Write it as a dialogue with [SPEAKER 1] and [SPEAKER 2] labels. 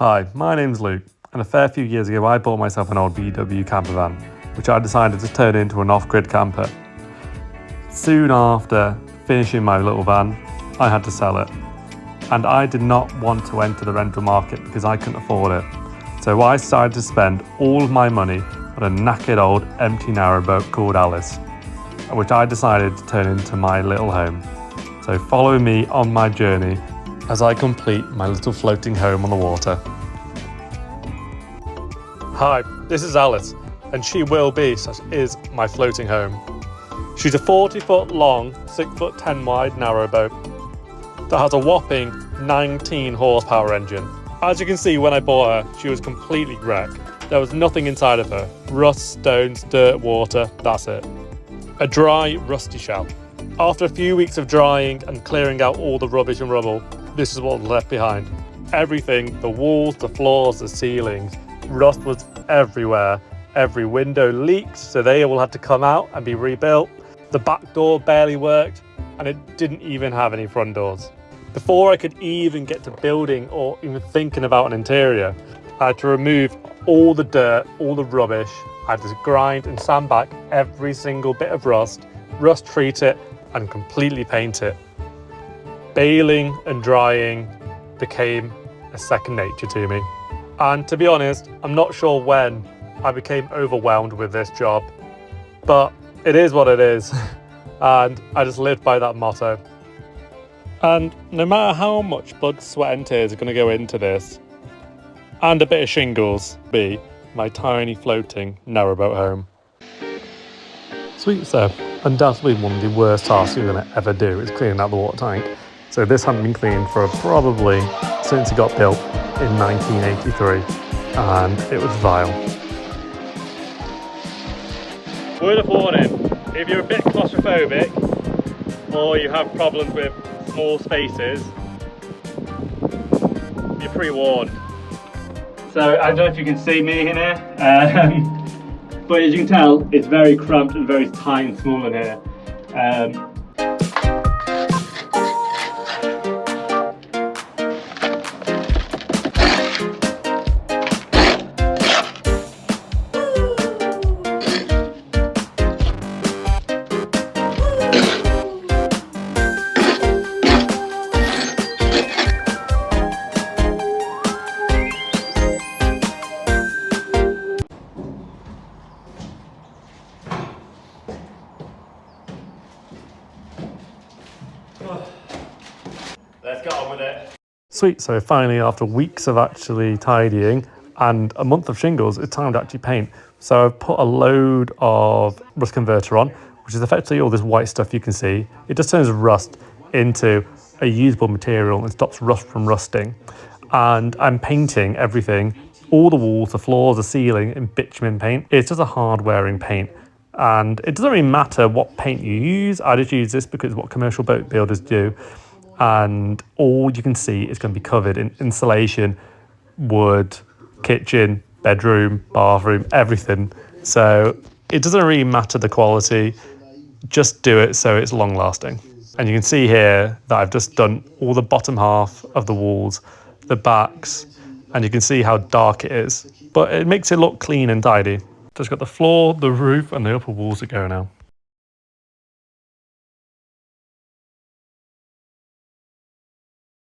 [SPEAKER 1] Hi, my name's Luke, and a fair few years ago I bought myself an old VW camper van, which I decided to turn into an off-grid camper. Soon after finishing my little van, I had to sell it, and I did not want to enter the rental market because I couldn't afford it. So I decided to spend all of my money on a knackered old empty narrowboat called Alice, which I decided to turn into my little home. So follow me on my journey as I complete my little floating home on the water. Hi, this is Alice, and she will be, is my floating home. She's a 40-foot long, 6'10" wide narrowboat that has a whopping 19 horsepower engine. As you can see, when I bought her, she was completely wrecked. There was nothing inside of her. Rust, stones, dirt, water, that's it. A dry, rusty shell. After a few weeks of drying and clearing out all the rubbish and rubble, this is what was left behind. Everything, the walls, the floors, the ceilings, rust was everywhere. Every window leaked, so they all had to come out and be rebuilt. The back door barely worked, and it didn't even have any front doors. Before I could even get to building or even thinking about an interior, I had to remove all the dirt, all the rubbish. I had to grind and sand back every single bit of rust treat it, and completely paint it. Baling and drying became a second nature to me. And to be honest, I'm not sure when I became overwhelmed with this job, but it is what it is. And I just lived by that motto. And no matter how much blood, sweat and tears are going to go into this, and a bit of shingles, be my tiny floating narrowboat home. Sweet stuff. Undoubtedly one of the worst tasks you're going to ever do is cleaning out the water tank. So this hadn't been cleaned for probably since it got built in 1983, and it was vile. Word of warning, if you're a bit claustrophobic or you have problems with small spaces, you're pre-warned. So I don't know if you can see me in here, but as you can tell, it's very cramped and very tight and small in here. Let's get on with it. Sweet, so finally after weeks of actually tidying and a month of shingles, it's time to actually paint. So I've put a load of rust converter on, which is effectively all this white stuff you can see. It just turns rust into a usable material and stops rust from rusting. And I'm painting everything, all the walls, the floors, the ceiling in bitumen paint. It's just a hard wearing paint. And it doesn't really matter what paint you use. I just use this because it's what commercial boat builders do. And all you can see is going to be covered in insulation, wood, kitchen, bedroom, bathroom, everything. So it doesn't really matter the quality, just do it so it's long lasting. And you can see here that I've just done all the bottom half of the walls, the backs, and you can see how dark it is. But it makes it look clean and tidy. Just got the floor, the roof and the upper walls to go now.